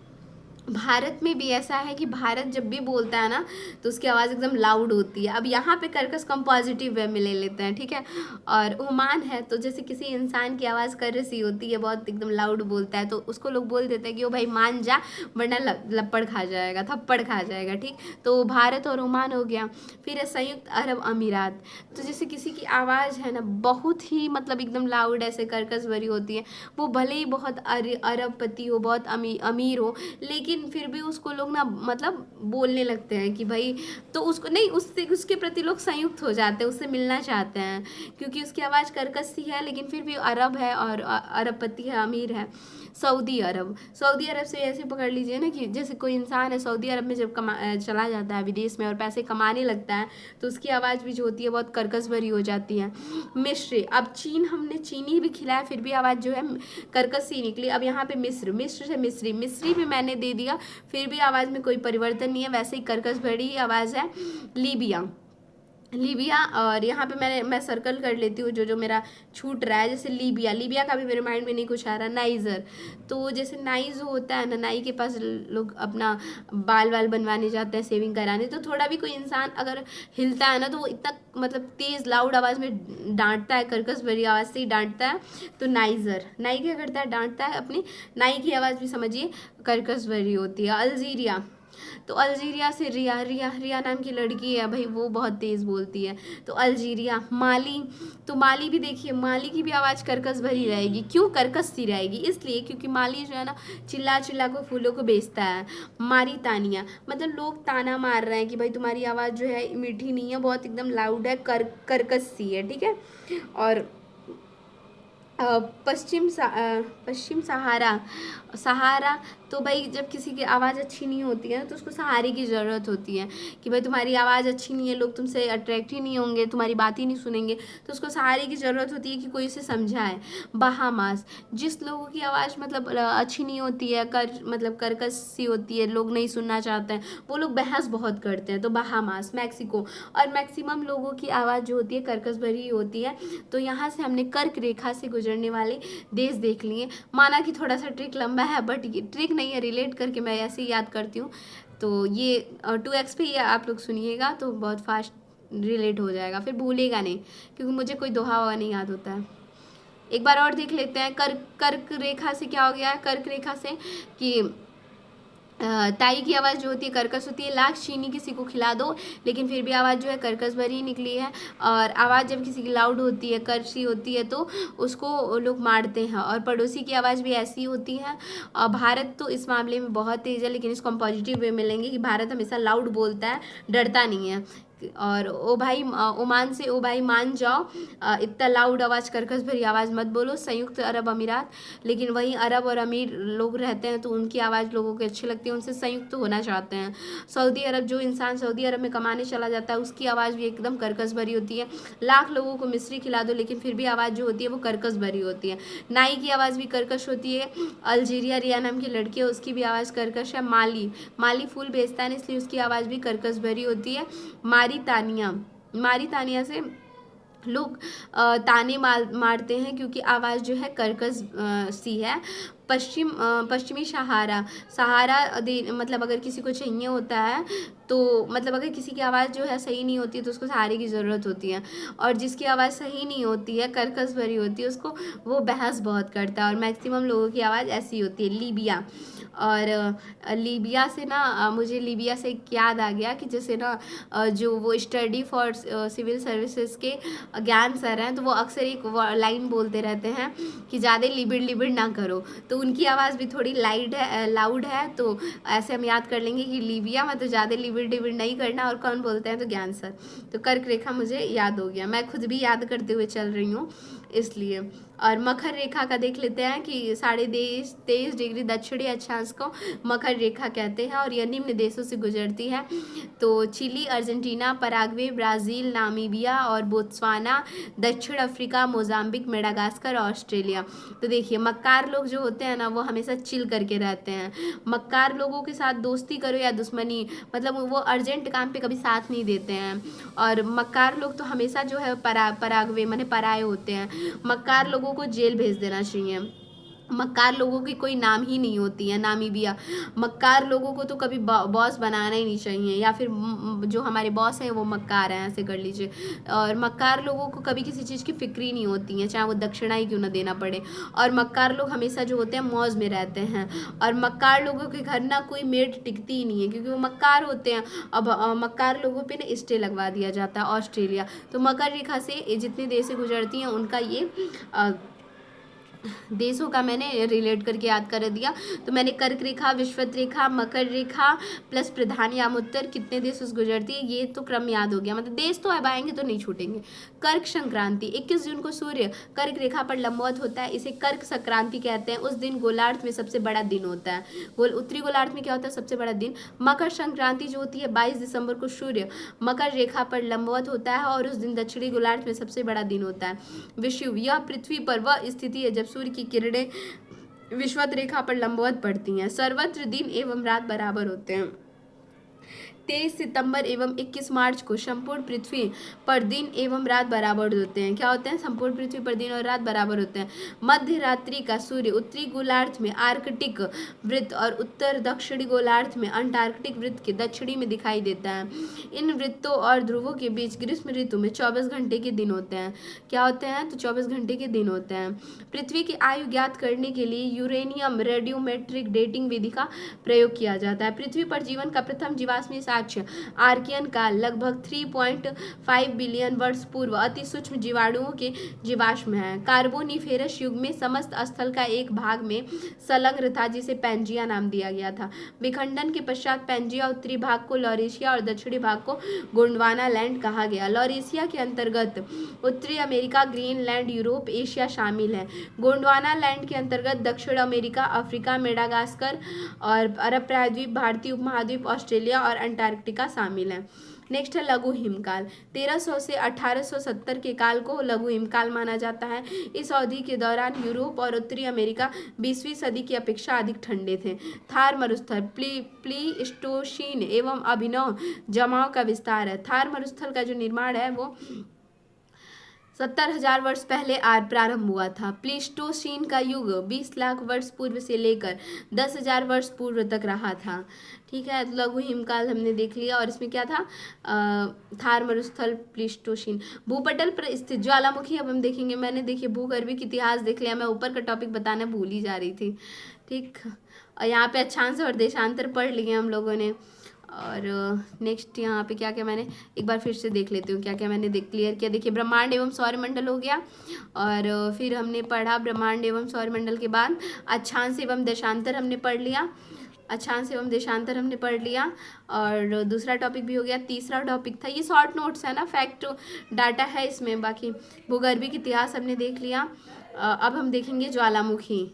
भारत में भी ऐसा है कि भारत जब भी बोलता है ना तो उसकी आवाज़ एकदम लाउड होती है। अब यहाँ पे कर्कश को हम पॉजिटिव वे में ले लेते हैं, ठीक है। और ओमान है तो जैसे किसी इंसान की आवाज़ कर्कश सी होती है, बहुत एकदम लाउड बोलता है, तो उसको लोग बोल देते हैं कि ओ भाई मान जा वरना लपड़ खा जाएगा, थप्पड़ खा जाएगा, ठीक। तो भारत और ओमान हो गया। फिर है संयुक्त अरब अमीरात, तो जैसे किसी की आवाज़ है ना बहुत ही मतलब एकदम लाउड ऐसे कर्कश भरी होती है, वो भले ही बहुत अरबपति हो, बहुत अमीर हो, लेकिन फिर भी उसको लोग ना मतलब बोलने लगते हैं कि भाई, तो उसको नहीं, उससे उसके प्रति लोग संयुक्त हो जाते हैं, उससे मिलना चाहते हैं क्योंकि उसकी आवाज़ कर्कश सी है लेकिन फिर भी अरब है और अरबपति है, अमीर है। सऊदी अरब, सऊदी अरब से ऐसे पकड़ लीजिए ना कि जैसे कोई इंसान है सऊदी अरब में जब चला जाता है विदेश में और पैसे कमाने लगता है तो उसकी आवाज़ भी जो होती है बहुत कर्कश भरी हो जाती है। मिस्र, अब चीन, हमने चीनी भी खिलाया फिर भी आवाज़ जो है कर्कश सी निकली। अब यहाँ पे मिस्र, मिस्र से मिस्री, मिस्री भी मैंने दे दिया फिर भी आवाज़ में कोई परिवर्तन नहीं है, वैसे ही कर्कश भरी आवाज़ है। लीबिया, लीबिया, और यहाँ पे मैं सर्कल कर लेती हूँ जो जो मेरा छूट रहा है, जैसे लीबिया, लीबिया का भी मेरे माइंड में नहीं कुछ आ रहा। नाइजर, तो जैसे नाई जो होता है ना, नाई के पास लोग अपना बाल बनवाने जाते हैं, सेविंग कराने, तो थोड़ा भी कोई इंसान अगर हिलता है ना तो वो इतना मतलब तेज़ लाउड आवाज़ में डांटता है, कर्कश भरी आवाज़ से ही डांटता है, तो नाइजर, नाई क्या करता है, डांटता है, अपनी नाई की आवाज़ भी समझिए कर्कश भरी होती है। अल्जीरिया, तो अल्जीरिया से रिया रिया रिया नाम की लड़की है भाई, वो बहुत तेज़ बोलती है, तो अल्जीरिया। माली, तो माली भी देखिए, माली की भी आवाज़ कर्कश भरी रहेगी। क्यों कर्कश सी रहेगी? इसलिए क्योंकि माली जो है ना चिल्ला चिल्ला को फूलों को बेचता है। मारितानिया, मतलब लोग ताना मार रहे हैं कि भाई तुम्हारी आवाज़ जो है मीठी नहीं है, बहुत एकदम लाउड है, कर्कश सी है, ठीक है। और पश्चिम सहारा, सहारा, तो भाई जब किसी की आवाज़ अच्छी नहीं होती है तो उसको सहारे की ज़रूरत होती है कि भाई तुम्हारी आवाज़ अच्छी नहीं है, लोग तुमसे अट्रैक्ट ही नहीं होंगे, तुम्हारी बात ही नहीं सुनेंगे, तो उसको सहारे की ज़रूरत होती है कि कोई उसे समझाए। बहामास, जिस लोगों की आवाज़ मतलब अच्छी नहीं होती है, मतलब कर्कश सी होती है, लोग नहीं सुनना चाहते हैं, वो लोग बहस बहुत करते हैं, तो बहामास। मैक्सिको, और मैक्सिमम लोगों की आवाज़ जो होती है कर्कश भरी होती है। तो यहाँ से हमने कर्क रेखा से गुजरने वाले देश देख लिए। माना कि थोड़ा सा ट्रिक लंबा है, बट ये ट्रिक नहीं है, रिलेट करके मैं ऐसे ही याद करती हूँ। तो ये 2x पे ये आप लोग सुनिएगा तो बहुत फास्ट रिलेट हो जाएगा, फिर भूलेगा नहीं, क्योंकि मुझे कोई दोहा वहा नहीं याद होता है। एक बार और देख लेते हैं। कर्क रेखा से क्या हो गया है? कर्क रेखा से कि ताई की आवाज़ जो होती है कर्कश होती है। लाख चीनी किसी को खिला दो, लेकिन फिर भी आवाज़ जो है कर्कश भरी निकली है। और आवाज़ जब किसी की लाउड होती है, कर्शी होती है, तो उसको लोग मारते हैं। और पड़ोसी की आवाज़ भी ऐसी होती है। और भारत तो इस मामले में बहुत तेज़ है, लेकिन इसको हम पॉजिटिव वे में लेंगे कि भारत हमेशा लाउड बोलता है, डरता नहीं है। और ओ भाई ओमान से, ओ भाई मान जाओ, इतना लाउड आवाज़, कर्कश भरी आवाज़ मत बोलो। संयुक्त अरब अमीरात, लेकिन वहीं अरब और अमीर लोग रहते हैं तो उनकी आवाज़ लोगों को अच्छी लगती है, उनसे संयुक्त होना चाहते हैं। सऊदी अरब, जो इंसान सऊदी अरब में कमाने चला जाता है उसकी आवाज़ भी एकदम कर्कश भरी होती है। लाख लोगों को मिश्री खिला दो, लेकिन फिर भी आवाज़ जो होती है वो कर्कश भरी होती है। नाई की आवाज़ भी कर्कश होती है। अल्जीरिया रिया नाम की लड़की है, उसकी भी आवाज़ कर्कश है। माली फूल बेचता है, इसलिए उसकी आवाज़ भी कर्कश भरी होती है। मारितानिया से लोग ताने मारते हैं क्योंकि आवाज़ जो है कर्कश सी है। पश्चिमी सहारा, मतलब अगर किसी को चाहिए होता है तो मतलब अगर किसी की आवाज़ जो है सही नहीं होती है तो उसको सहारे की ज़रूरत होती है। और जिसकी आवाज़ सही नहीं होती है, कर्कश भरी होती है, उसको वो बहस बहुत करता है। और मैक्सिमम लोगों की आवाज़ ऐसी होती है। लीबिया, और लीबिया से ना मुझे लीबिया से याद आ गया कि जैसे ना जो वो स्टडी फॉर सिविल सर्विसेज के ज्ञान सर हैं, तो वो अक्सर एक लाइन बोलते रहते हैं कि ज़्यादा लिबिड़ ना करो, तो उनकी आवाज़ भी थोड़ी लाउड है। तो ऐसे हम याद कर लेंगे कि लीबिया मतलब ज़्यादा लिबिड़ नहीं करना। और कौन बोलते हैं? तो ज्ञान सर। तो कर्क रेखा मुझे याद हो गया, मैं खुद भी याद करते हुए चल रही हूँ इसलिए। और मकर रेखा का देख लेते हैं कि 23.5 डिग्री दक्षिणी अक्षांश को मकर रेखा कहते हैं और यह निम्न देशों से गुजरती है। तो Chile, Argentina, Paraguay, Brazil, Namibia और बोत्सवाना, दक्षिण अफ्रीका, मोजाम्बिक, मेडागास्कर और ऑस्ट्रेलिया। तो देखिए मक्कार लोग जो होते हैं ना वो हमेशा चिल करके रहते हैं। मक्कार लोगों के साथ दोस्ती करो या दुश्मनी, मतलब वो अर्जेंट काम पे कभी साथ नहीं देते हैं। और मक्कार लोग तो हमेशा जो है पराग्वे माने पराये होते हैं। मक्कार लोगों को जेल भेज देना चाहिए। मक्कार लोगों की कोई नाम ही नहीं होती है। नामीबिया, मक्कार लोगों को तो कभी बॉस बनाना ही नहीं चाहिए, या फिर जो हमारे बॉस हैं वो मक्कार हैं, ऐसे कर लीजिए। और मक्कार लोगों को कभी किसी चीज़ की फिक्र ही नहीं होती है, चाहे वो दक्षिणा ही क्यों ना देना पड़े। और मक्कार लोग हमेशा जो होते हैं मौज में रहते हैं। और मक्कार लोगों के घर ना कोई मेड टिकती ही नहीं है, क्योंकि वो मक्कार होते हैं। अब मक्कार लोगों पे ना स्टे लगवा दिया जाता है। ऑस्ट्रेलिया, तो मकर रेखा से जितने देशें गुजरती हैं उनका ये देशों का मैंने रिलेट करके याद कर दिया। तो मैंने कर्क रेखा, विषुवत रेखा, मकर रेखा प्लस प्रधान यामोत्तर कितने देश उस गुजरती है ये तो क्रम याद हो गया, मतलब देश तो अब आएंगे तो नहीं छूटेंगे। कर्क संक्रांति, 21 जून को सूर्य कर्क रेखा पर लंबवत होता है, इसे कर्क संक्रांति कहते हैं। उस दिन गोलार्ध में सबसे बड़ा दिन होता है। उत्तरी गोलार्ध में क्या होता है? सबसे बड़ा दिन। मकर संक्रांति जो होती है 22 दिसंबर को सूर्य मकर रेखा पर लंबवत होता है और उस दिन दक्षिणी गोलार्ध में सबसे बड़ा दिन होता है। विषुव, यह पृथ्वी पर वह स्थिति है जब सूर्य की किरणें विषुवत रेखा पर लंबवत पड़ती हैं। सर्वत्र दिन एवं रात बराबर होते हैं। 23 सितंबर एवं 21 मार्च को संपूर्ण पृथ्वी पर दिन एवं रात बराबर होते हैं। क्या होते हैं? संपूर्ण पृथ्वी पर दिन और रात बराबर होते हैं। मध्य रात्रि का सूर्य उत्तरी गोलार्ध में आर्कटिक वृत्त और उत्तर दक्षिणी गोलार्ध में अंटार्कटिक वृत्त के दक्षिणी में दिखाई देता है। इन वृत्तों और ध्रुवों के बीच ग्रीष्म ऋतु में 24 घंटे के दिन होते हैं। क्या होते हैं? तो 24 घंटे के दिन होते हैं। पृथ्वी की आयु ज्ञात करने के लिए यूरेनियम रेडियोमेट्रिक डेटिंग विधि का प्रयोग किया जाता है। पृथ्वी पर जीवन का प्रथम जीवाश्मीय साक्ष्य आर्कियन काल लगभग 3.5 बिलियन वर्ष पूर्व अति सूक्ष्म जीवाणुओं के जीवाश्म है। कार्बोनिफेरस युग में समस्त स्थल का एक भाग में संलग्न था जिसे पैंजिया नाम दिया गया था। विखंडन के पश्चात पैंजिया उत्तरी भाग को लॉरेशिया और दक्षिणी भाग को गोंडवाना लैंड कहा गया। लॉरेशिया के अंतर्गत उत्तरी अमेरिका, ग्रीनलैंड, यूरोप, एशिया शामिल है। गोंडवाना लैंड के अंतर्गत दक्षिण अमेरिका, अफ्रीका, मेडागास्कर और अरब प्रायद्वीप, भारतीय उपमहाद्वीप, ऑस्ट्रेलिया और अंटार्कटिका शामिल है। नेक्स्ट है लघु हिमकाल। 1300 से 1870 के काल को लघु हिमकाल माना जाता है। इस अवधि के दौरान यूरोप और उत्तरी अमेरिका 20वीं सदी की अपेक्षा अधिक ठंडे थे। थार मरुस्थल प्लीस्टोसीन एवं अभिनव जमाव का विस्तार है। थार मरुस्थल का जो निर्माण है वो 70,000 वर्ष पहले प्रारंभ हुआ था। प्लीस्टोसीन का युग 20 लाख वर्ष पूर्व से लेकर 10,000 वर्ष पूर्व तक रहा था। ठीक है, तो लघु हिमकाल हमने देख लिया। और इसमें क्या था? थार मरुस्थल, प्लीस्टोसीन। भूपटल पर स्थित ज्वालामुखी अब हम देखेंगे। मैंने देखिए भूगर्भिक इतिहास देख लिया, मैं ऊपर का टॉपिक बताना भूल ही जा रही थी। ठीक, और यहाँ पे अक्षांश और देशांतर पढ़ लिए हम लोगों ने। और नेक्स्ट यहाँ पे क्या क्या मैंने एक बार फिर से देख लेती हूँ क्या क्या मैंने क्लियर किया। देखिए ब्रह्मांड एवं सौरमंडल हो गया, और फिर हमने पढ़ा ब्रह्मांड एवं सौरमंडल के बाद अक्षांश एवं देशांतर हमने पढ़ लिया। अक्षांश एवं देशांतर हमने पढ़ लिया, और दूसरा टॉपिक भी हो गया। तीसरा टॉपिक था, ये शॉर्ट नोट्स है ना, फैक्ट डाटा है इसमें। बाकी भूगर्भिक इतिहास हमने देख लिया। अब हम देखेंगे ज्वालामुखी।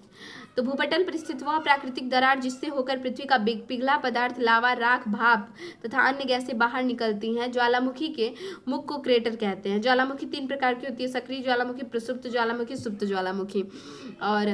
तो भूपटल पर स्थित वह प्राकृतिक दरार जिससे होकर पृथ्वी का पिघला पदार्थ, लावा, राख, भाप तथा अन्य गैसें बाहर निकलती हैं, ज्वालामुखी के मुख को क्रेटर कहते हैं। ज्वालामुखी 3 प्रकार की होती है: सक्रिय ज्वालामुखी, प्रसुप्त ज्वालामुखी, सुप्त ज्वालामुखी। और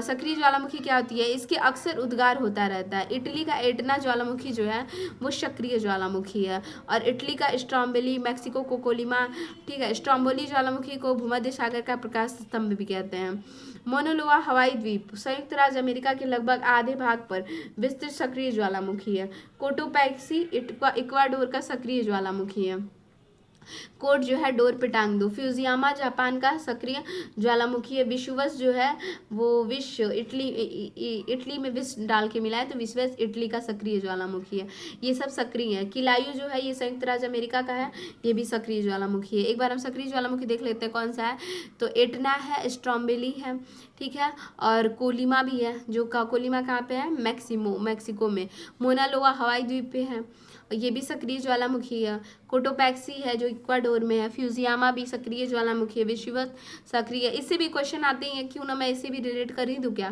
सक्रिय ज्वालामुखी क्या होती है? इसके अक्सर उद्गार होता रहता है। इटली का एटना ज्वालामुखी जो है वो सक्रिय ज्वालामुखी है, और इटली का स्ट्रोम्बोली, मैक्सिको को कोलिमा, ठीक है, स्ट्रोम्बोली ज्वालामुखी को भूमध्य सागर का प्रकाश स्तंभ भी कहते हैं। मोनोलोआ हवाई द्वीप संयुक्त राज्य अमेरिका के लगभग आधे भाग पर विस्तृत सक्रिय ज्वालामुखी है। कोटोपैक्सी इक्वाडोर का सक्रिय ज्वालामुखी है। कोट जो है डोर पे टांग दो। फ्यूजियामा जापान का सक्रिय ज्वालामुखी है। विश्ववस जो है वो विश्व इटली में विश्व डाल के मिला है, तो विश्ववस इटली का सक्रिय ज्वालामुखी है। ये सब सक्रिय है। किलायू जो है ये संयुक्त राज्य अमेरिका का है, ये भी सक्रिय ज्वालामुखी है। एक बार हम सक्रिय ज्वालामुखी देख लेते हैं कौन सा है। तो एटना है, स्ट्रोम्बोली है, ठीक है, और कोलिमा भी है। जो कोलिमा कहाँ पे है? मैक्सिको में। मोनालोआ हवाई द्वीप पे है, ये भी सक्रिय ज्वालामुखी है। कोटोपैक्सी है जो इक्वाडोर में है। फ्यूजियामा भी सक्रिय ज्वालामुखी है। विश्ववत सक्रिय। इससे भी क्वेश्चन आते हैं, क्यों ना मैं इसे भी रिलेट कर ही दूँ, क्या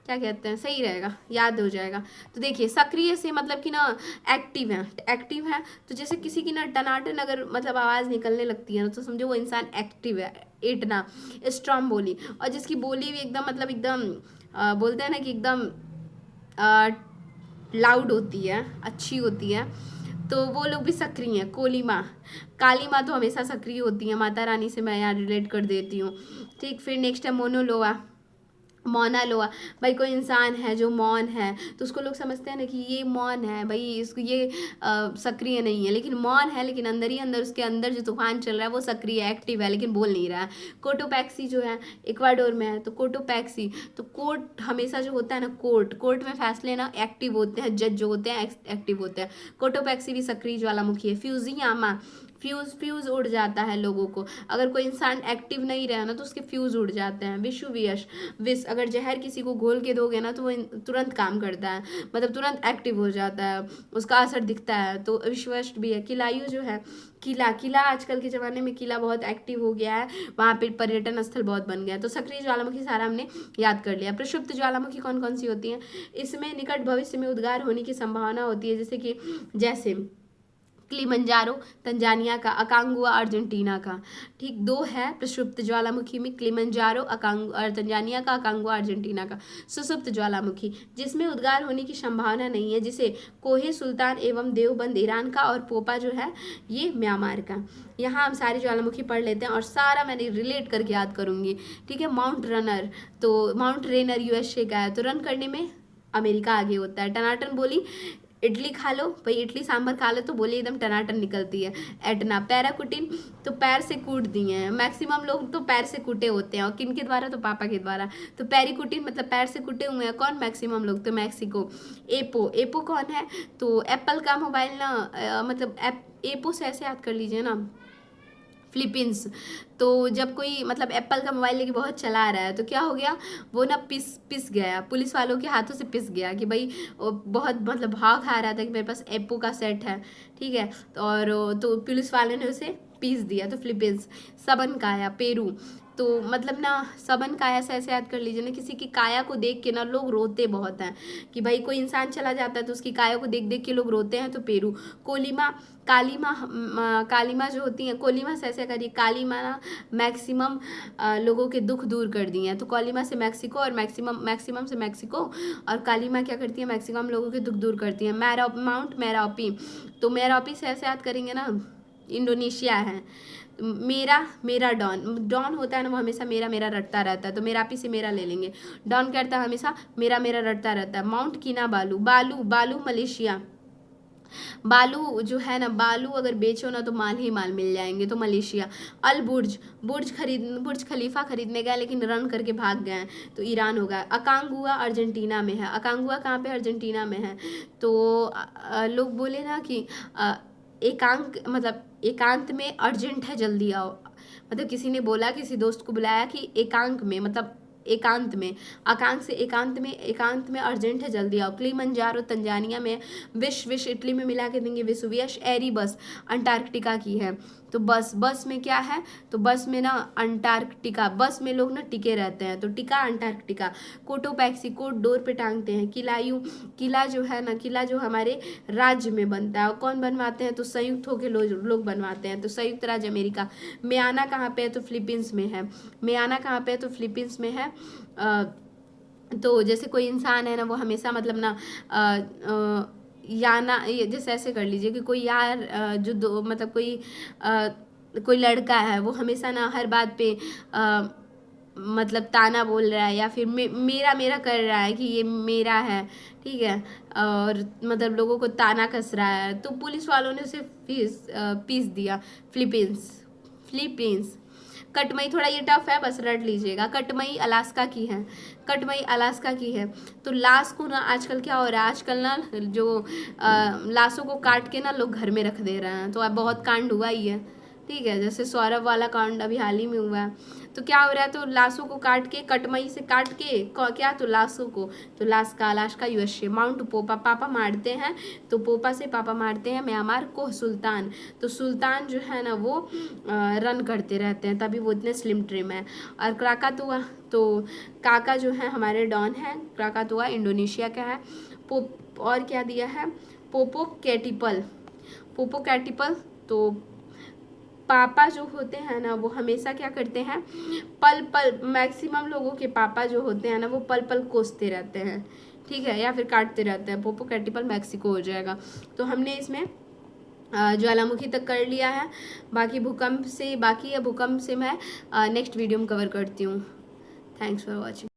कहते हैं? सही रहेगा, याद हो जाएगा। तो देखिए सक्रिय से मतलब कि ना एक्टिव है। तो जैसे किसी की ना टनाटन अगर मतलब आवाज़ निकलने लगती है ना, तो समझो वो इंसान एक्टिव है। एटना, स्ट्रोम्बोली, और जिसकी बोली भी एकदम मतलब एकदम बोलते हैं ना कि एकदम लाउड होती है, अच्छी होती है, तो वो लोग भी सक्रिय हैं। कोलिमा, काली माँ तो हमेशा सक्रिय होती है, माता रानी से मैं यहाँ रिलेट कर देती हूँ। ठीक, फिर नेक्स्ट है मोनोलोआ। मौनालोआ, भाई कोई इंसान है जो मौन है, तो उसको लोग समझते हैं ना कि ये मौन है, भाई इसको ये सक्रिय नहीं है, लेकिन मौन है, लेकिन अंदर ही अंदर उसके अंदर जो तूफान चल रहा है वो सक्रिय एक्टिव है, लेकिन बोल नहीं रहा है। कोटोपैक्सी जो है इक्वाडोर में है, तो कोटोपैक्सी, तो कोर्ट हमेशा जो होता है ना, कोर्ट में फैसले ना एक्टिव होते हैं, जज जो होते हैं एक्टिव होते हैं। कोटोपैक्सी भी सक्रिय ज्वालामुखी है। फ्यूजियामा, फ्यूज़ उड़ जाता है लोगों को, अगर कोई इंसान एक्टिव नहीं रहा ना तो उसके फ्यूज़ उड़ जाते हैं। विष, अगर जहर किसी को घोल के दोगे ना तो वो तुरंत काम करता है, मतलब तुरंत एक्टिव हो जाता है, उसका असर दिखता है, तो विश्ववश भी है। किलायु जो है, किला आजकल के ज़माने में किला बहुत एक्टिव हो गया है, वहाँ पे पर्यटन स्थल बहुत बन गया है। तो सक्रिय ज्वालामुखी सारा हमने याद कर लिया। प्रक्षुब्ध ज्वालामुखी कौन कौन सी होती हैं? इसमें निकट भविष्य में उद्गार होने की संभावना होती है, जैसे किलिमंजारो तंजानिया का, अकांगुआ अर्जेंटीना का। ठीक, 2 है प्रक्षुब्ध ज्वालामुखी में, किलिमंजारो तंजानिया का, अकांगुआ अर्जेंटीना का। सुसुप्त ज्वालामुखी जिसमें उद्गार होने की संभावना नहीं है, जिसे कोहे सुल्तान एवं देवबंद ईरान का, और पोपा जो है ये म्यांमार का। यहाँ हम सारी ज्वालामुखी पढ़ लेते हैं और सारा मैंने रिलेट करके याद करूँगी। ठीक है, माउंट रनर, तो माउंट रेनर यूएसए का है, तो रन करने में अमेरिका आगे होता है। टनाटन बोली, इडली खा लो भाई, इडली सांभर खा लो तो बोली एकदम टनाटन निकलती है। एटना, पैराकुटिन, तो पैर से कूट दिए हैं, मैक्सिमम लोग तो पैर से कूटे होते हैं, और किन के द्वारा, तो पापा के द्वारा। तो पेरिकुटिन मतलब पैर से कूटे हुए हैं, कौन, मैक्सिमम लोग, तो मैक्सिको। एपो, एपो कौन है, तो एप्पल का मोबाइल ना, मतलब एपो से ऐसे याद कर लीजिए ना, फिलीपींस। तो जब कोई मतलब एप्पल का मोबाइल लेके बहुत चला रहा है तो क्या हो गया, वो ना पिस गया, पुलिस वालों के हाथों से पिस गया कि भाई बहुत मतलब भाव खा रहा था कि मेरे पास एप्पो का सेट है। ठीक है, और तो पुलिस वाले ने उसे पीस दिया। तो फिलीपींस। सबन काया, पेरू, तो मतलब ना सबन काया से ऐसे याद कर लीजिए ना, किसी की काया को देख के ना लोग रोते बहुत हैं, कि भाई कोई इंसान चला जाता है तो उसकी काया को देख देख के लोग रोते हैं, तो पेरू। कोलिमा, कालीमा जो होती हैं, कोलिमा से ऐसे करिए, कालीमा ना मैक्सिमम लोगों के दुख दूर कर दिए हैं, तो कोलिमा से मैक्सिको, और मैक्सिमम से मैक्सिको, और कालीमा क्या करती है, मैक्सिमम लोगों के दुख दूर करती है। माउंट मेरापी, तो मेरापी से ऐसे याद करेंगे ना, इंडोनेशिया है। मेरा डॉन होता है ना, वो हमेशा मेरा रटता रहता है, तो मेरापी से मेरा ले लेंगे। डॉन कहता है हमेशा मेरा रटता रहता है। माउंट किनाबालू, बालू मलेशिया, बालू जो है ना, बालू अगर बेचो ना तो माल ही माल मिल जाएंगे, तो मलेशिया। अल बुर्ज खलीफा खरीदने गए लेकिन रन करके भाग गए, तो ईरान होगा। अकांगुआ अर्जेंटीना में है, अकांगुआ कहाँ पे, अर्जेंटीना में है। तो लोग बोले ना कि एकांत में अर्जेंट है, जल्दी आओ, मतलब किसी ने बोला, किसी दोस्त को बुलाया कि एकांत में, मतलब एकांत में, आकांक से एकांत में अर्जेंट है, जल्दी आओ। किलिमंजारो तंजानिया में, विश इटली में मिला के देंगे, वेसुवियस। एरीबस अंटार्कटिका की है। तो बस में क्या है, तो बस में ना अंटार्कटिका, बस में लोग ना टिके रहते हैं, तो टिका अंटार्कटिका। कोटोपैक्सी, कोट डोर पे टांगते हैं। किला जो है ना, किला जो हमारे राज्य में बनता है, और कौन बनवाते हैं, तो संयुक्त होकर लोग बनवाते हैं, तो संयुक्त राज्य अमेरिका। मियाना कहाँ पे है, तो फिलीपींस में है। मियाना कहाँ पे है, तो फिलीपींस में है। तो जैसे कोई इंसान है ना, वो हमेशा मतलब ना याना, जैसे ऐसे कर लीजिए कि कोई यार जो मतलब कोई लड़का है, वो हमेशा ना हर बात पे मतलब ताना बोल रहा है, या फिर मेरा कर रहा है कि ये मेरा है। ठीक है, और मतलब लोगों को ताना कस रहा है, तो पुलिस वालों ने उसे पीस दिया। फिलीपींस। कटमई, थोड़ा ये टफ है, बस रट लीजिएगा। कटमई अलास्का की है। तो लाश को ना आजकल क्या हो रहा है, आजकल ना जो लाशों को काट के ना लोग घर में रख दे रहे हैं, तो अब बहुत कांड हुआ ही है। ठीक है, जैसे सौरभ वाला कांड अभी हाल ही में हुआ है। तो क्या हो रहा है, तो लाशों को काट के, कटमई से काट के क्या, तो लाशों को, तो लाश का यूएसए। माउंट पोपा, पापा मारते हैं, तो पोपा से पापा मारते हैं म्यांमार को। सुल्तान, तो सुल्तान जो है ना वो रन करते रहते हैं, तभी वो इतने स्लिम ट्रिम है। और क्राकातुआ, तो काका जो है हमारे डॉन है, क्राकातुआ इंडोनेशिया का है। और क्या दिया है, पोपोकैटिपल, तो पापा जो होते हैं ना, वो हमेशा क्या करते हैं, पल मैक्सिमम लोगों के पापा जो होते हैं ना, वो पल कोसते रहते हैं। ठीक है, या फिर काटते रहते हैं। पोपोकैटिपल मैक्सिको हो जाएगा। तो हमने इसमें ज्वालामुखी तक कर लिया है, बाकी भूकंप से मैं नेक्स्ट वीडियो में कवर करती हूँ। Thanks for watching.